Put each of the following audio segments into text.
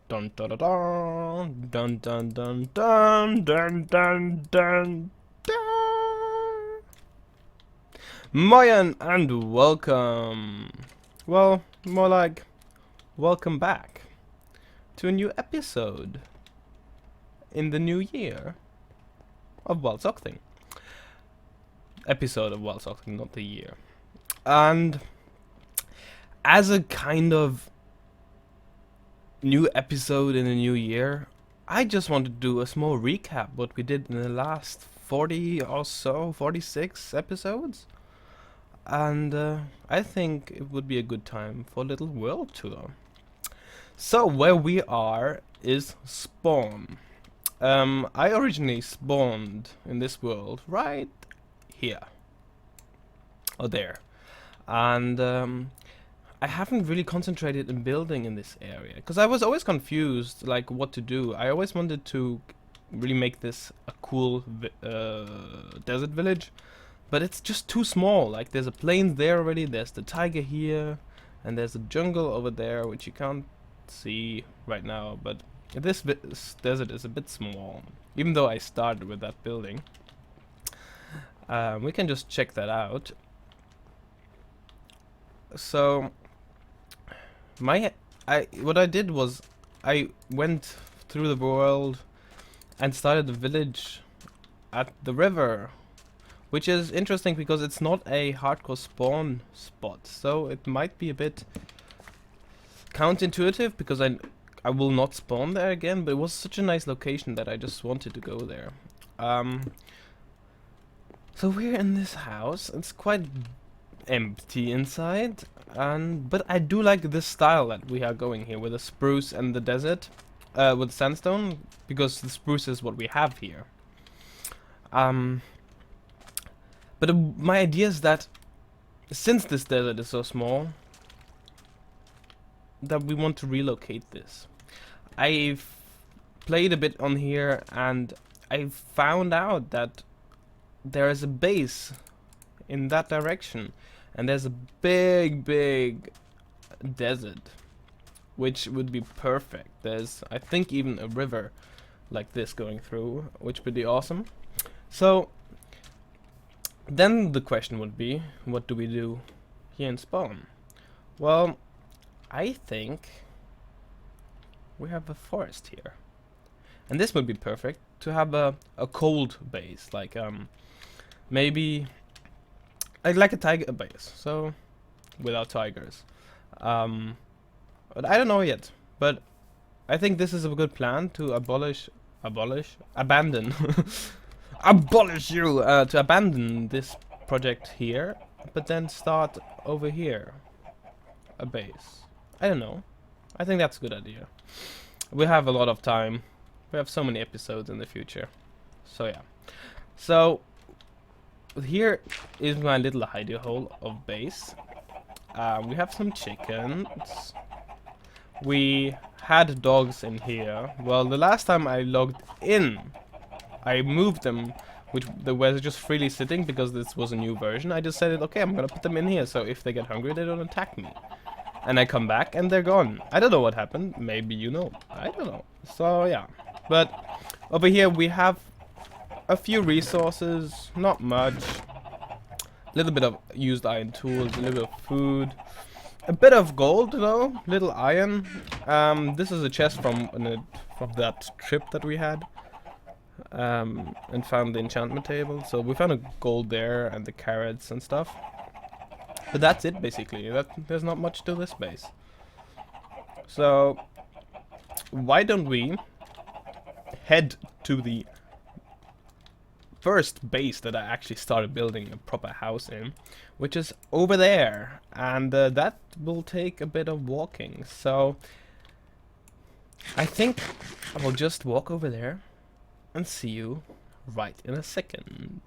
Dun dun dun dun dun dun dun dun dun dun dun. Moin and welcome. Well, more like welcome back to a new episode in the new year of Wild Sockthing. Episode of Wild Sockthing, not the year. And as a kind of new episode in the new year, I just want to do a small recap what we did in the last 40 or so, 46 episodes. And I think it would be a good time for a little world tour. So where we are is Spawn. I originally spawned in this world right here. Or there. And I haven't really concentrated in building in this area because I was always confused like what to do. I always wanted to really make this a cool desert village, but it's just too small. Like there's a plain there already, there's the tiger here, and there's a jungle over there which you can't see right now, but this desert is a bit small, even though I started with that building. We can just check that out. So what I did was I went through the world and started a village at the river, which is interesting because it's not a hardcore spawn spot, so it might be a bit counterintuitive because I will not spawn there again, but it was such a nice location that I just wanted to go there. So we're in this house. It's quite empty inside, but I do like this style that we are going here with the spruce and the desert with sandstone, because the spruce is what we have here. But my idea is that since this desert is so small, that we want to relocate this. I've played a bit on here and I found out that there is a base in that direction. And there's a big desert, which would be perfect. There's, I think, even a river like this going through, which would be awesome. So then the question would be, what do we do here in Spawn? Well, I think we have a forest here. And this would be perfect to have a cold base, like maybe I'd like a tiger base, so without tigers. But I don't know yet. But I think this is a good plan to abandon, abolish you, to abandon this project here, but then start over here, a base. I don't know. I think that's a good idea. We have a lot of time. We have so many episodes in the future. So yeah. So here is my little hidey hole of base. We have some chickens. We had dogs in here. Well, the last time I logged in, I moved them, which they were just freely sitting because this was a new version. I just said, okay, I'm gonna put them in here, so if they get hungry, they don't attack me. And I come back and they're gone. I don't know what happened. Maybe you know. I don't know. So yeah. But over here we have a few resources, not much. A little bit of used iron tools, a little bit of food, a bit of gold, though, little iron. This is a chest from that trip that we had, and found the enchantment table. So we found a gold there and the carrots and stuff. But that's it basically. There's not much to this base. So why don't we head to the first base that I actually started building a proper house in, which is over there, and that will take a bit of walking. So I think I will just walk over there and see you right in a second.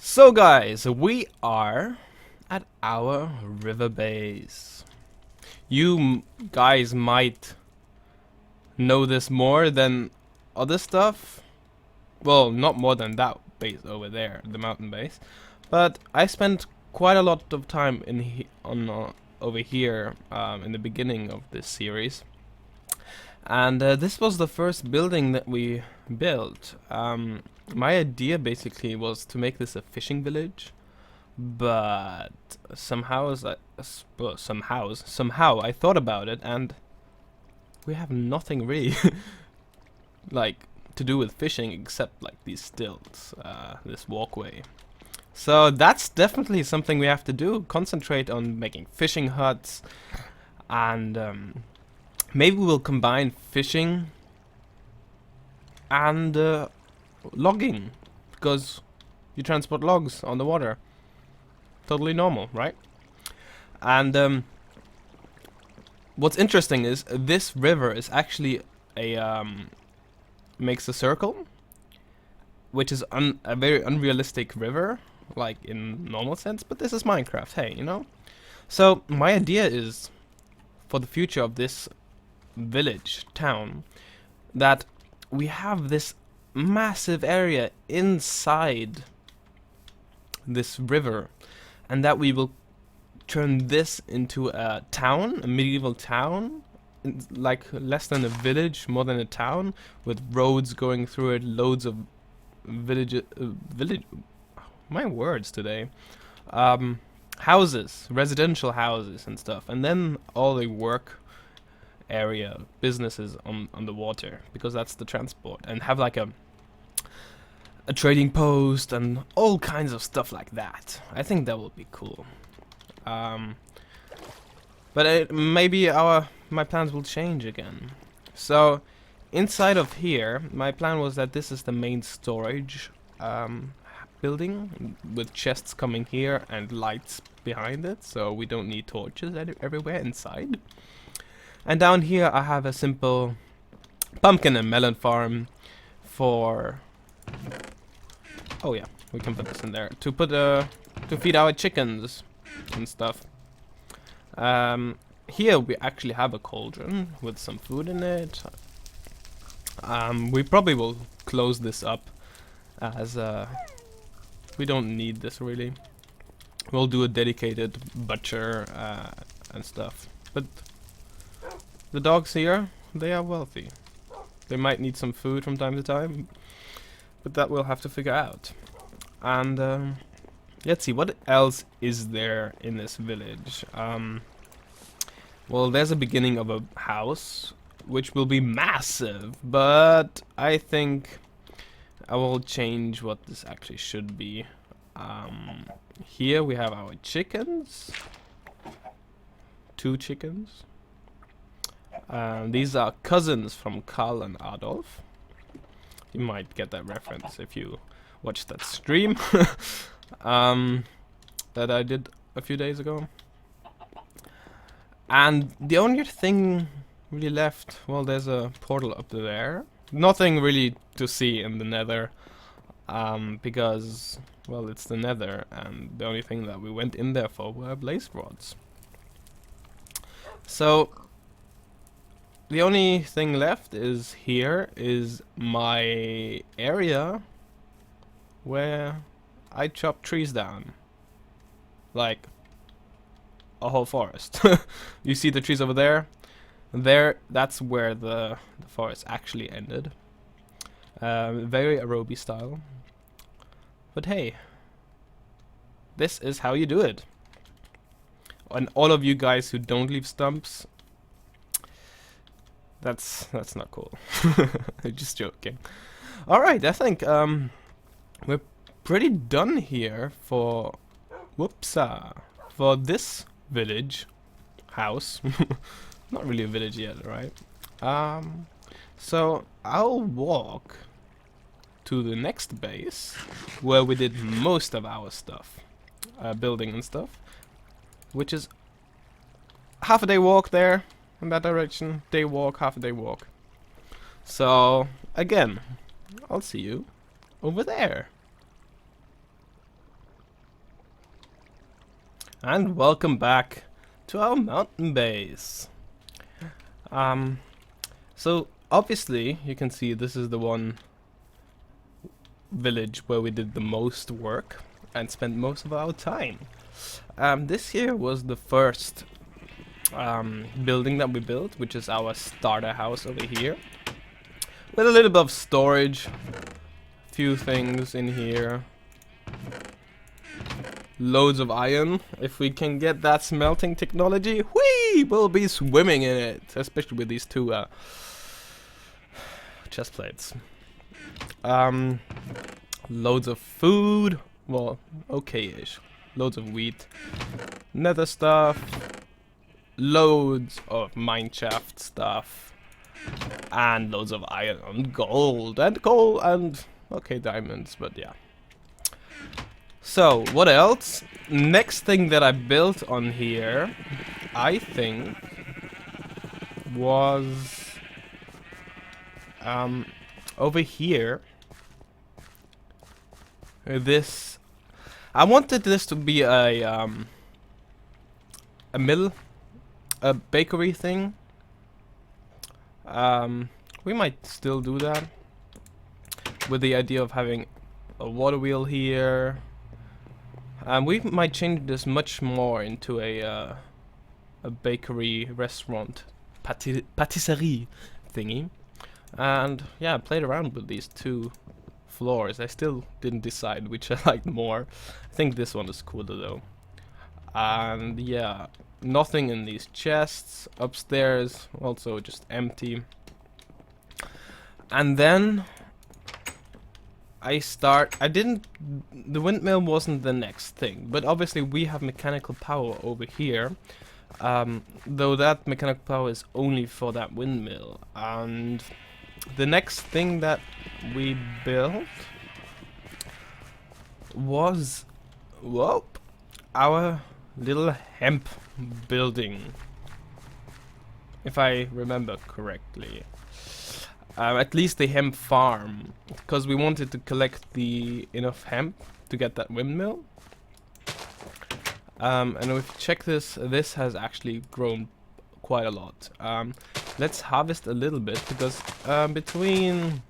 So guys, we are at our river base. You guys might know this more than other stuff. Well, not more than that base over there, the mountain base. But I spent quite a lot of time in over here in the beginning of this series. And this was the first building that we built. My idea basically was to make this a fishing village, but somehow I thought about it, and we have nothing really like to do with fishing except like these stilts, this walkway. So that's definitely something we have to do. Concentrate on making fishing huts, and maybe we'll combine fishing and logging, because you transport logs on the water. Totally normal, right? And what's interesting is this river is actually a makes a circle, which is a very unrealistic river, like in normal sense. But this is Minecraft, hey, you know. So my idea is, for the future of this village town, that we have this massive area inside this river, and that we will turn this into a town, a medieval town, like less than a village, more than a town, with roads going through it, loads of village, my words today, houses, residential houses and stuff, and then all the work area, businesses on the water, because that's the transport, and have like a trading post and all kinds of stuff like that. I think that will be cool. But maybe my plans will change again. So inside of here, my plan was that this is the main storage building, with chests coming here and lights behind it, so we don't need torches everywhere inside. And down here I have a simple pumpkin and melon farm for... Oh yeah, we can put this in there to put to feed our chickens and stuff. Here we actually have a cauldron with some food in it. We probably will close this up, as we don't need this really. We'll do a dedicated butcher and stuff. But the dogs here, they are wealthy. They might need some food from time to time, but that we'll have to figure out. And let's see, what else is there in this village? Well, there's a beginning of a house, which will be massive, but I think I will change what this actually should be. Here we have our chickens. 2 chickens. These are cousins from Karl and Adolf. You might get that reference if you watched that stream that I did a few days ago. And the only thing really left, well, there's a portal up there. Nothing really to see in the nether, because, well, it's the nether, and the only thing that we went in there for were blaze rods. So the only thing left is here is my area where I chop trees down, like a whole forest. You see the trees over there? That's where the forest actually ended. Very aerobi style. But hey, this is how you do it. And all of you guys who don't leave stumps, that's not cool. Just joking. Alright, I think we're pretty done here for for this village house. Not really a village yet, right? So I'll walk to the next base where we did most of our stuff, building and stuff, which is half a day walk there in that direction, day walk, half a day walk. So again, I'll see you over there. And welcome back to our mountain base. So obviously you can see this is the one village where we did the most work and spent most of our time. This here was the first building that we built, which is our starter house over here, with a little bit of storage, few things in here, loads of iron. If we can get that smelting technology, we will be swimming in it, especially with these two chest plates. Loads of food, well, okay-ish. Loads of wheat, nether stuff, loads of mineshaft stuff, and loads of iron and gold and coal and okay, diamonds, but yeah. So what else? Next thing that I built on here, I think, was over here. This, I wanted this to be a mill, a bakery thing. We might still do that with the idea of having a water wheel here. We might change this much more into a bakery, restaurant, patisserie thingy. And yeah, I played around with these two floors. I still didn't decide which I liked more. I think this one is cooler though. And yeah, nothing in these chests. Upstairs, also just empty. And then the windmill wasn't the next thing, but obviously we have mechanical power over here. Though that mechanical power is only for that windmill. And the next thing that we built was, whoa, our little hemp building, if I remember correctly. At least the hemp farm, because we wanted to collect enough hemp to get that windmill. And if you check this has actually grown quite a lot. Let's harvest a little bit, because between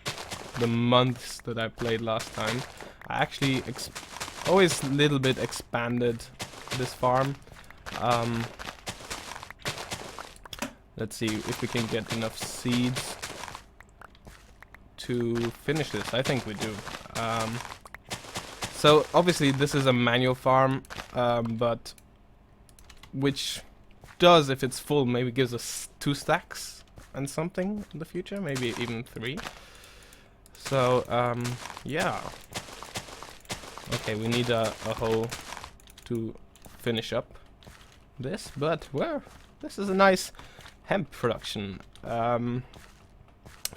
the months that I played last time, I actually always a little bit expanded this farm. Let's see if we can get enough seeds to finish this. I think we do. So obviously this is a manual farm, but which does, if it's full, maybe gives us 2 stacks and something in the future, maybe even 3. So yeah. Okay, we need a hoe to finish up this, but well, this is a nice hemp production.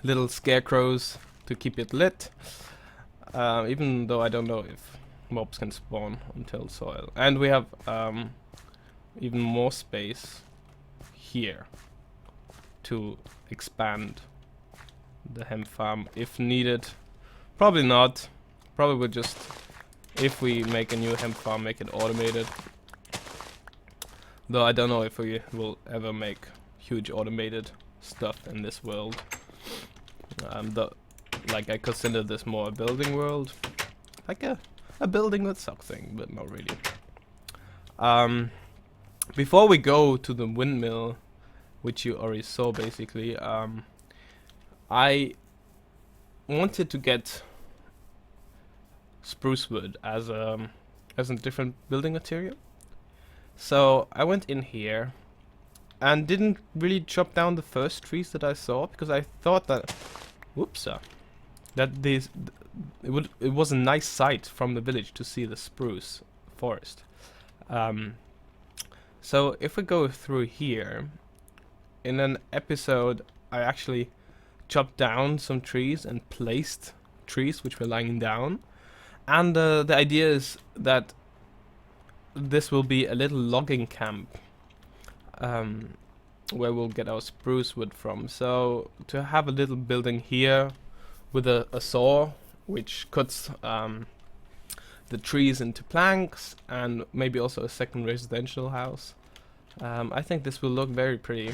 Little scarecrows to keep it lit, even though I don't know if mobs can spawn until soil. And we have even more space here to expand the hemp farm if needed. Probably not. Probably would just, if we make a new hemp farm, make it automated. Though I don't know if we will ever make huge automated stuff in this world. Like I consider this more a building world, like a building with something, but not really. Before we go to the windmill, which you already saw basically, I wanted to get spruce wood as a different building material. So I went in here and didn't really chop down the first trees that I saw, because I thought that, whoops, that it was a nice sight from the village to see the spruce forest. So if we go through here, in an episode I actually chopped down some trees and placed trees which were lying down, and the idea is that this will be a little logging camp, where we'll get our spruce wood from. So to have a little building here with a saw which cuts the trees into planks, and maybe also a second residential house. I think this will look very pretty.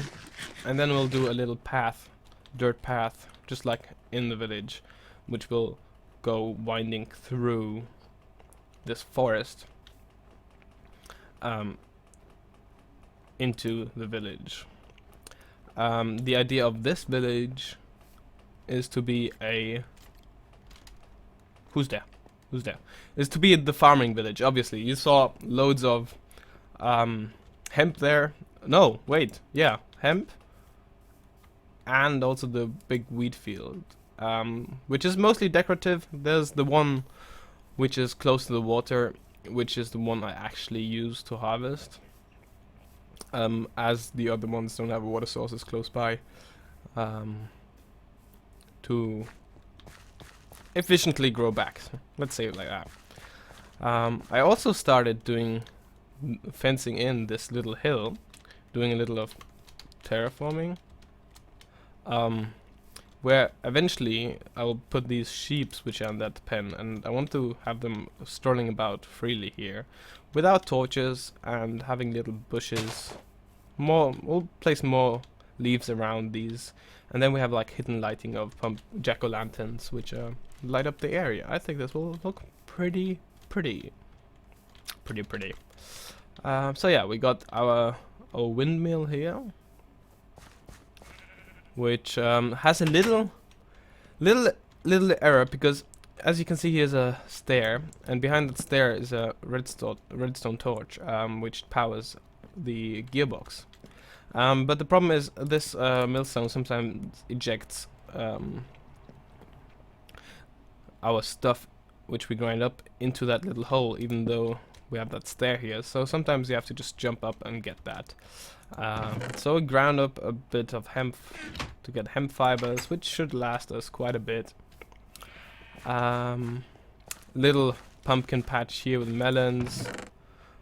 And then we'll do a little path, dirt path, just like in the village, which will go winding through this forest. into the village. The idea of this village is to be a... Who's there? Who's there? Is to be the farming village, obviously. You saw loads of hemp there. No, wait. Yeah, hemp. And also the big wheat field, which is mostly decorative. There's the one which is close to the water, which is the one I actually use to harvest. As the other ones don't have water sources close by to efficiently grow back. Let's say it like that. I also started doing fencing in this little hill, doing a little of terraforming. Where eventually I'll put these sheeps which are in that pen, and I want to have them strolling about freely here, without torches, and having little bushes. We'll place more leaves around these, and then we have like hidden lighting of jack-o'-lanterns which light up the area. I think this will look pretty. So yeah, we got our windmill here, which has a little error, because as you can see, here's a stair, and behind that stair is a redstone torch, which powers the gearbox. But the problem is this millstone sometimes ejects our stuff, which we grind up, into that little hole, even though we have that stair here. So sometimes you have to just jump up and get that. So we ground up a bit of hemp to get hemp fibers, which should last us quite a bit. Little pumpkin patch here with melons,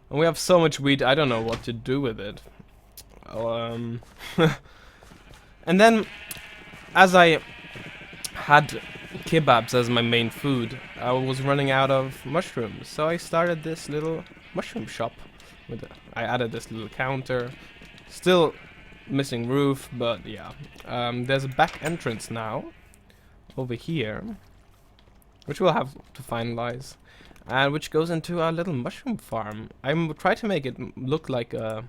and we have so much wheat, I don't know what to do with it. And then, as I had kebabs as my main food, I was running out of mushrooms, so I started this little mushroom shop. I added this little counter. Still missing roof, but yeah. There's a back entrance now over here, which we'll have to finalize, and which goes into our little mushroom farm. I'm trying to make it look like a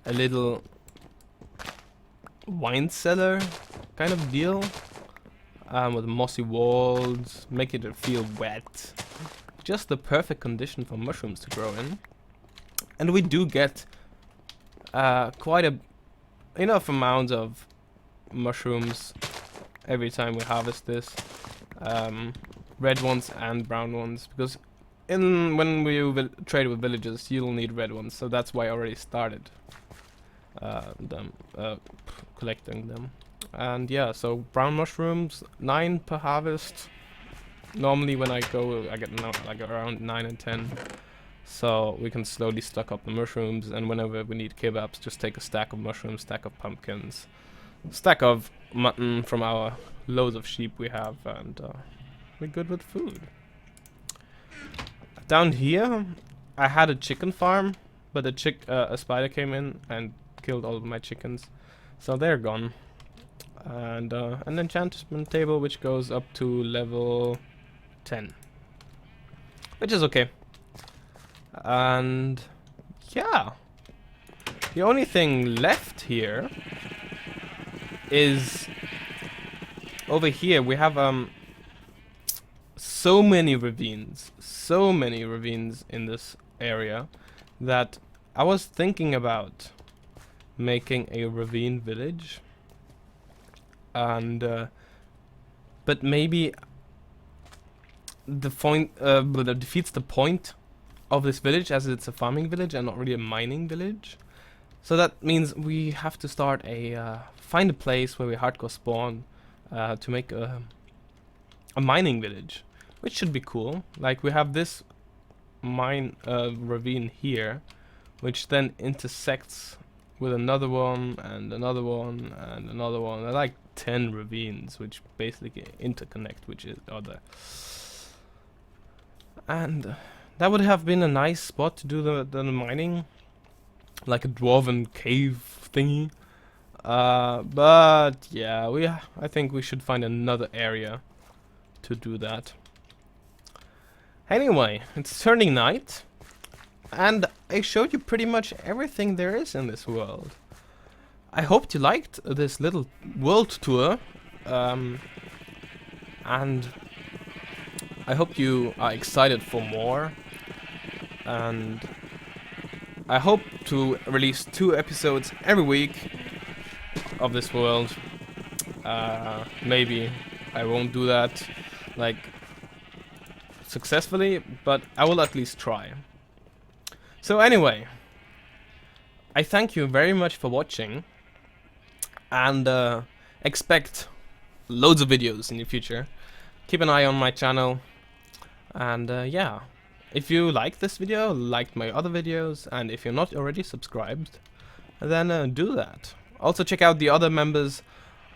little wine cellar kind of deal, with mossy walls, make it feel wet. Just the perfect condition for mushrooms to grow in. And we do get quite enough amount of mushrooms every time we harvest this, red ones and brown ones, because when we trade with villagers, you'll need red ones, so that's why I already started collecting them. And yeah, so brown mushrooms, 9 per harvest. Normally when I go, I get like around 9 and 10. So we can slowly stock up the mushrooms, and whenever we need kebabs, just take a stack of mushrooms, stack of pumpkins, stack of mutton from our loads of sheep we have, and we're good with food. Down here, I had a chicken farm, but a spider came in and killed all of my chickens, so they're gone. And an enchantment table which goes up to level 10, which is okay. And yeah, the only thing left here is over here. We have so many ravines in this area, that I was thinking about making a ravine village, and but maybe the point that defeats the point of this village, as it's a farming village and not really a mining village. So that means we have to start find a place where we hardcore spawn to make a mining village, which should be cool. Like we have this ravine here, which then intersects with another one and another one and another one. There are like 10 ravines which basically interconnect with each other. And that would have been a nice spot to do the mining, like a dwarven cave thingy. But yeah, I think we should find another area to do that. Anyway, it's turning night, and I showed you pretty much everything there is in this world. I hoped you liked this little world tour, and I hope you are excited for more, and I hope to release 2 episodes every week of this world. Maybe I won't do that like successfully, but I will at least try. So anyway, I thank you very much for watching, and expect loads of videos in the future. Keep an eye on my channel, and yeah, if you like this video, liked my other videos, and if you're not already subscribed, then do that. Also check out the other members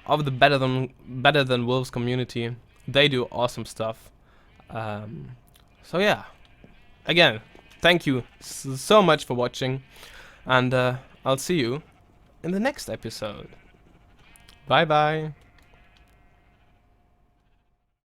of the Better Than Wolves community. They do awesome stuff. So yeah, again, thank you so much for watching, and I'll see you in the next episode. Bye bye.